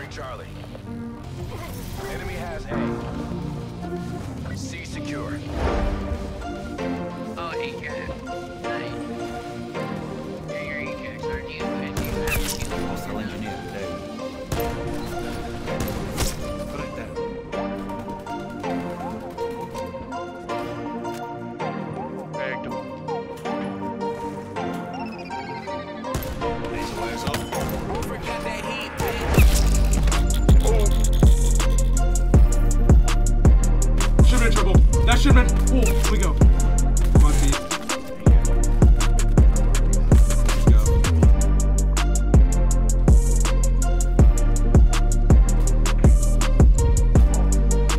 Capture Charlie. Enemy has A. C secure. Oh, hey, good. Nice. Yeah, you're Ajax, aren't you? And you have Also engineer today. Put it down. Bagged him. These wires up. Forget that heat, bitch. Should've been trouble. That should've been. Oh, here we go. Come on, Pete. Let's go.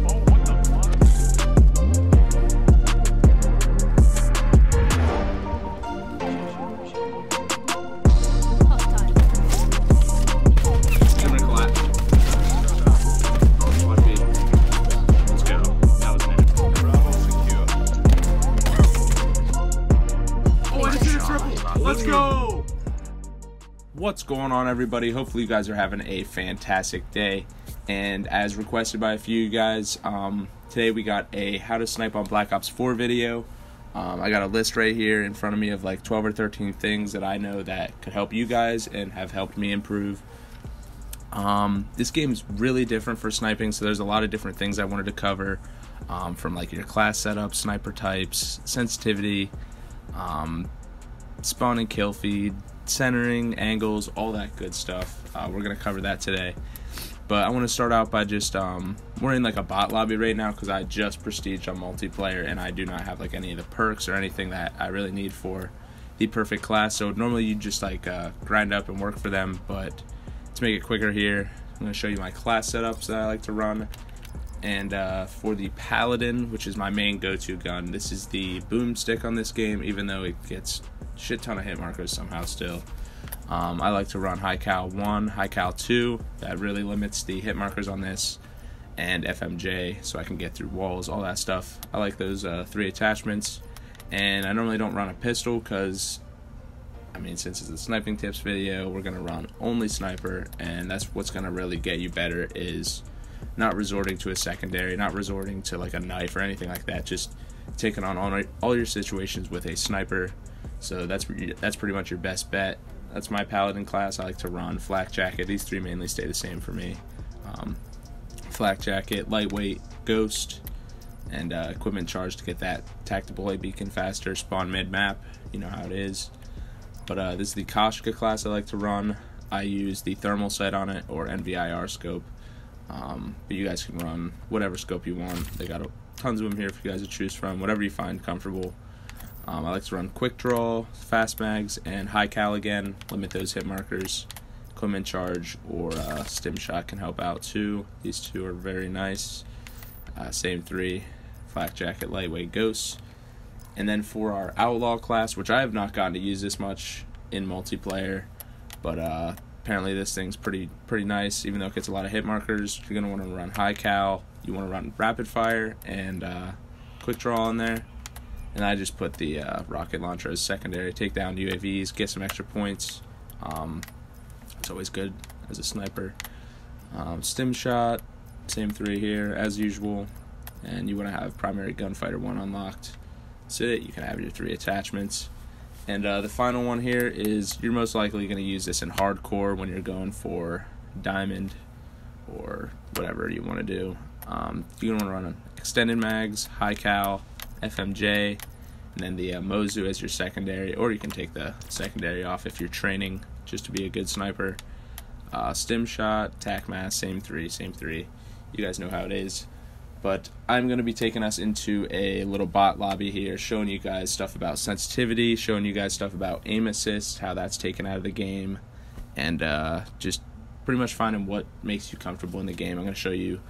Oh, what the fuck? Should've been collapsed. Come on, Pete. Let's go. That was net. Bravo secure. Oh, I just did a triple. Let's go. What's going on, everybody? Hopefully you guys are having a fantastic day, and as requested by a few of you guys, today we got a how to snipe on Black Ops 4 video. I got a list right here in front of me of like 12 or 13 things that I know that could help you guys and have helped me improve. This game is really different for sniping, so there's a lot of different things I wanted to cover, from like your class setup, sniper types, sensitivity, spawn and kill feed, centering, angles, all that good stuff. We're going to cover that today. But I want to start out by just, we're in like a bot lobby right now because I just prestiged on multiplayer and I do not have like any of the perks or anything that I really need for the perfect class. So normally you just like grind up and work for them, but to make it quicker here, I'm going to show you my class setups that I like to run. And for the Paladin, which is my main go-to gun, this is the boomstick on this game, even though it gets a shit ton of hit markers somehow still. I like to run High Cal 1, High Cal 2, that really limits the hit markers on this, and FMJ, so I can get through walls, all that stuff. I like those 3 attachments, and I normally don't run a pistol because, I mean, since it's a sniping tips video, we're going to run only sniper, and that's what's going to really get you better, is not resorting to a secondary, not resorting to like a knife or anything like that, just taking on all your situations with a sniper. So that's pretty much your best bet. That's my Paladin class. I like to run Flak Jacket. These 3 mainly stay the same for me. Flak Jacket, Lightweight, Ghost, and Equipment Charge to get that Tactical Light Beacon faster. Spawn mid-map, you know how it is. But this is the Koshka class I like to run. I use the thermal sight on it or NVIR scope. But you guys can run whatever scope you want. They got tons of them here for you guys to choose from, whatever you find comfortable. I like to run Quick Draw, Fast Mags, and High Cal again. Limit those hit markers. Equipment Charge or Stim Shot can help out too. These 2 are very nice. Same 3, Flak Jacket, Lightweight, Ghosts. And then for our Outlaw class, which I have not gotten to use this much in multiplayer, but apparently this thing's pretty nice, even though it gets a lot of hit markers. You're going to want to run High Cal, you want to run Rapid Fire, and Quick Draw in there. And I just put the rocket launcher as secondary. Take down UAVs, get some extra points. It's always good as a sniper. Stim Shot, same 3 here as usual. And you want to have Primary Gunfighter 1 unlocked. That's it. You can have your 3 attachments. And the final one here is you're most likely going to use this in hardcore when you're going for Diamond or whatever you want to do. You're going to want to run Extended Mags, High Cal, FMJ, and then the Mozu as your secondary, or you can take the secondary off if you're training just to be a good sniper. Stim Shot, Tac Mass, same 3. You guys know how it is. But I'm going to be taking us into a little bot lobby here, showing you guys stuff about sensitivity, showing you guys stuff about aim assist, how that's taken out of the game, and just pretty much finding what makes you comfortable in the game. I'm going to show you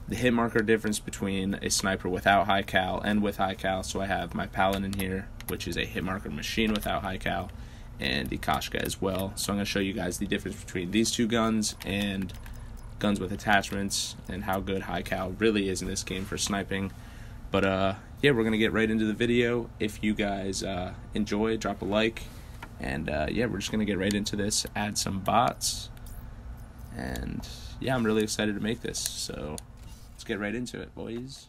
the hit marker difference between a sniper without High Cal and with High Cal. So I have my Paladin here, which is a hit marker machine without High Cal, and the Koshka as well. So I'm going to show you guys the difference between these 2 guns and guns with attachments and how good High Cal really is in this game for sniping. But yeah, we're going to get right into the video. If you guys enjoy, drop a like. And yeah, we're just going to get right into this, add some bots. And yeah, I'm really excited to make this. So let's get right into it, boys.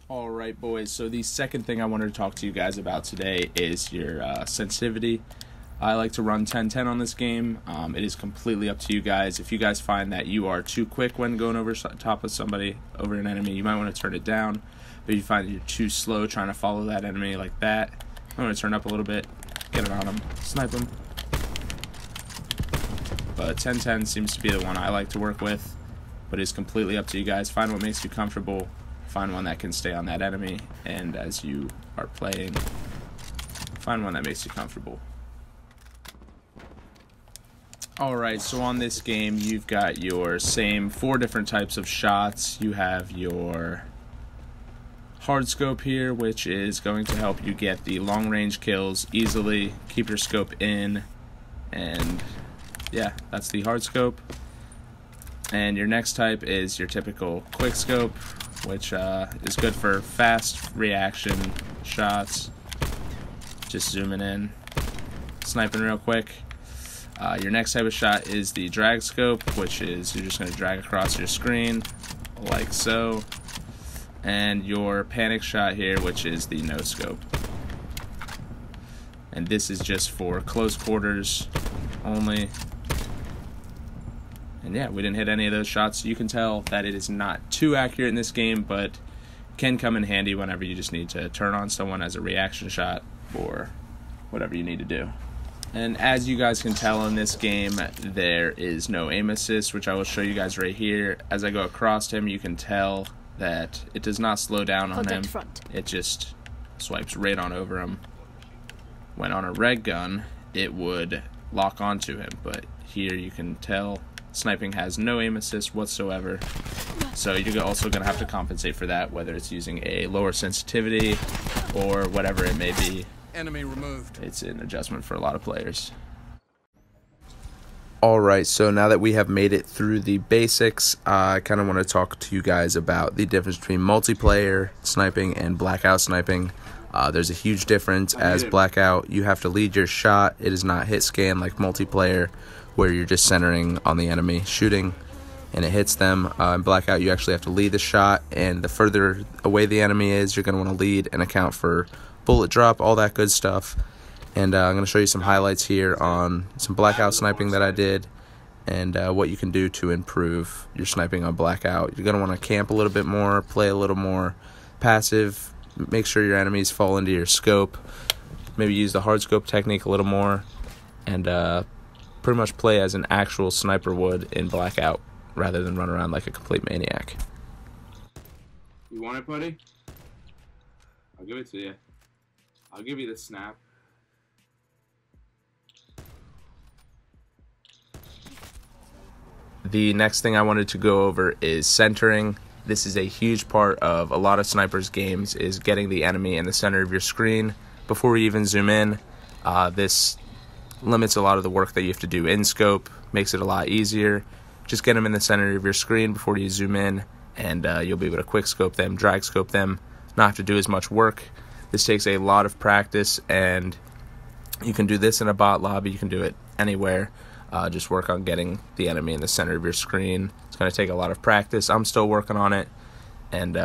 Alright, boys, so the second thing I wanted to talk to you guys about today is your sensitivity. I like to run 10-10 on this game. It is completely up to you guys. If you guys find that you are too quick when going over top of somebody, over an enemy, you might want to turn it down. But if you find that you're too slow trying to follow that enemy like that, I'm going to turn up a little bit, get it on them, snipe them. But 10-10 seems to be the one I like to work with, but it's completely up to you guys. Find what makes you comfortable. Find one that can stay on that enemy, and as you are playing, find one that makes you comfortable. Alright, so on this game, you've got your same 4 different types of shots. You have your hard scope here, which is going to help you get the long range kills easily, keep your scope in, and yeah, that's the hard scope. And your next type is your typical quick scope, which is good for fast reaction shots. Just zooming in, sniping real quick. Your next type of shot is the drag scope, which is you're just going to drag across your screen like so. And your panic shot here, which is the no scope. And this is just for close quarters only. And yeah, we didn't hit any of those shots. So you can tell that it is not too accurate in this game, but can come in handy whenever you just need to turn on someone as a reaction shot or whatever you need to do. And as you guys can tell in this game, there is no aim assist, which I will show you guys right here. As I go across him, you can tell that it does not slow down on him. It just swipes right on over him. When on a red gun, it would lock onto him, but here you can tell Sniping has no aim assist whatsoever, so you're also going to have to compensate for that, whether it's using a lower sensitivity or whatever it may be. Enemy removed. It's an adjustment for a lot of players. Alright, so now that we have made it through the basics, I kind of want to talk to you guys about the difference between multiplayer sniping and blackout sniping. There's a huge difference. As blackout, you have to lead your shot. It is not hit scan like multiplayer, where you're just centering on the enemy, shooting, and it hits them. In blackout, you actually have to lead the shot, and the further away the enemy is, you're going to want to lead and account for bullet drop, all that good stuff. And I'm going to show you some highlights here on some blackout sniping that I did, and what you can do to improve your sniping on blackout. You're going to want to camp a little bit more, play a little more passive, make sure your enemies fall into your scope, maybe use the hard scope technique a little more, and pretty much play as an actual sniper would in blackout rather than run around like a complete maniac. You want it, buddy? I'll give it to you. I'll give you the snap. The next thing I wanted to go over is centering. This is a huge part of a lot of snipers' games, is getting the enemy in the center of your screen before you even zoom in. This limits a lot of the work that you have to do in scope, makes it a lot easier. Just get them in the center of your screen before you zoom in, and you'll be able to quick scope them, drag scope them, not have to do as much work. This takes a lot of practice, and you can do this in a bot lobby, you can do it anywhere. Just work on getting the enemy in the center of your screen. It's going to take a lot of practice. I'm still working on it, and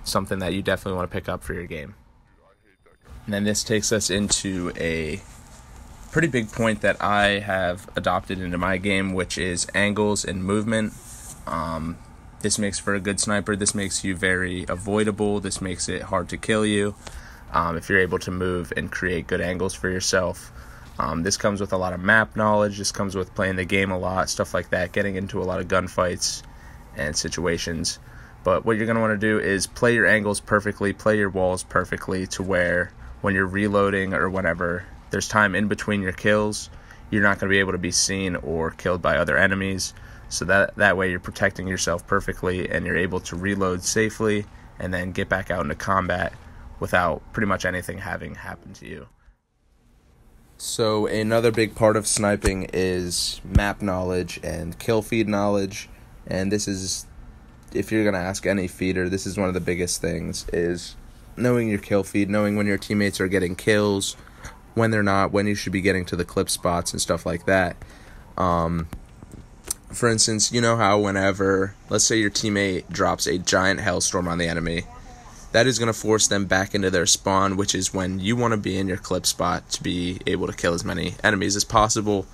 something that you definitely want to pick up for your game. And then this takes us into a pretty big point that I have adopted into my game, which is angles and movement. This makes for a good sniper. This makes you very avoidable. This makes it hard to kill you if you're able to move and create good angles for yourself. This comes with a lot of map knowledge. This comes with playing the game a lot, stuff like that, getting into a lot of gunfights and situations. But what you're going to want to do is play your angles perfectly, play your walls perfectly, to where when you're reloading or whenever there's time in between your kills, you're not going to be able to be seen or killed by other enemies. So that way you're protecting yourself perfectly, and you're able to reload safely and then get back out into combat without pretty much anything having happened to you. So another big part of sniping is map knowledge and kill feed knowledge, and this is, if you're going to ask any feeder, this is one of the biggest things, is knowing your kill feed, knowing when your teammates are getting kills, when they're not, when you should be getting to the clip spots and stuff like that. for instance, you know how whenever, let's say your teammate drops a giant hailstorm on the enemy, that is going to force them back into their spawn, which is when you want to be in your clip spot to be able to kill as many enemies as possible.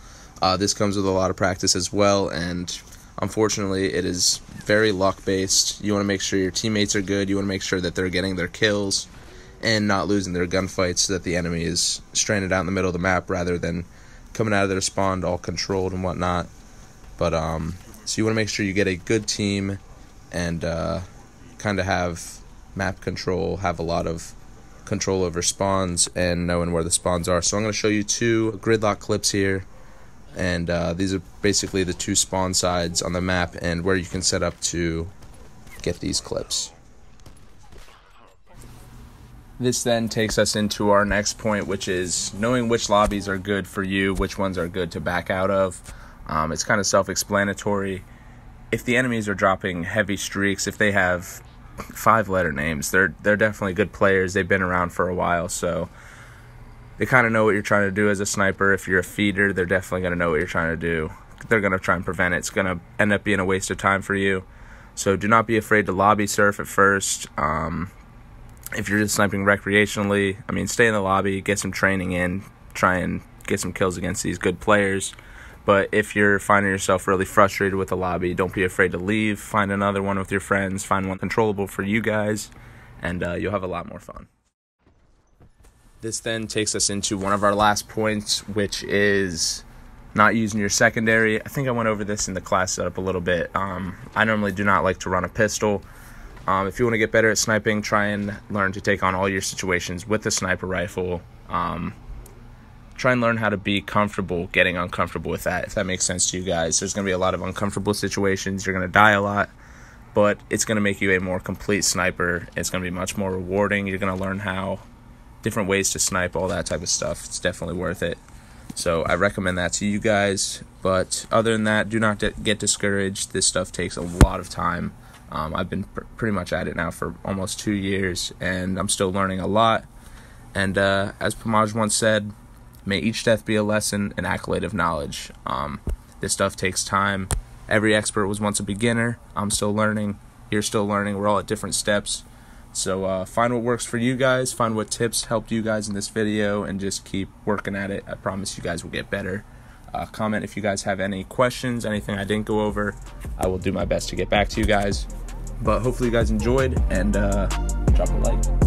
This comes with a lot of practice as well, and unfortunately it is very luck based. You want to make sure your teammates are good, you want to make sure that they're getting their kills and not losing their gunfights, so that the enemy is stranded out in the middle of the map rather than coming out of their spawn all controlled and whatnot. But so you want to make sure you get a good team and kind of have map control, have a lot of control over spawns and knowing where the spawns are. So I'm going to show you 2 gridlock clips here, and these are basically the 2 spawn sides on the map and where you can set up to get these clips. This then takes us into our next point, which is knowing which lobbies are good for you, which ones are good to back out of. It's kind of self-explanatory. If the enemies are dropping heavy streaks, if they have 5-letter names, they're definitely good players. They've been around for a while, so they kind of know what you're trying to do as a sniper. If you're a feeder, they're definitely going to know what you're trying to do. They're going to try and prevent it. It's going to end up being a waste of time for you. So do not be afraid to lobby surf at first. If you're just sniping recreationally, I mean, stay in the lobby, get some training in, try and get some kills against these good players. But if you're finding yourself really frustrated with the lobby, don't be afraid to leave. Find another one with your friends. Find one controllable for you guys, and you'll have a lot more fun. This then takes us into one of our last points, which is not using your secondary. I think I went over this in the class setup a little bit. I normally do not like to run a pistol. If you want to get better at sniping, try and learn to take on all your situations with the sniper rifle. Try and learn how to be comfortable getting uncomfortable with that, if that makes sense to you guys. There's going to be a lot of uncomfortable situations. You're going to die a lot, but it's going to make you a more complete sniper. It's going to be much more rewarding. You're going to learn how different ways to snipe, all that type of stuff. It's definitely worth it. So I recommend that to you guys. But other than that, do not get discouraged. This stuff takes a lot of time. I've been pretty much at it now for almost 2 years, and I'm still learning a lot. And as Pamaj once said, may each death be a lesson, an accolade of knowledge. This stuff takes time. Every expert was once a beginner. I'm still learning. You're still learning. We're all at different steps. So find what works for you guys. Find what tips helped you guys in this video, and just keep working at it. I promise you guys will get better. Comment if you guys have any questions, anything I didn't go over. I will do my best to get back to you guys. But hopefully you guys enjoyed, and drop a like.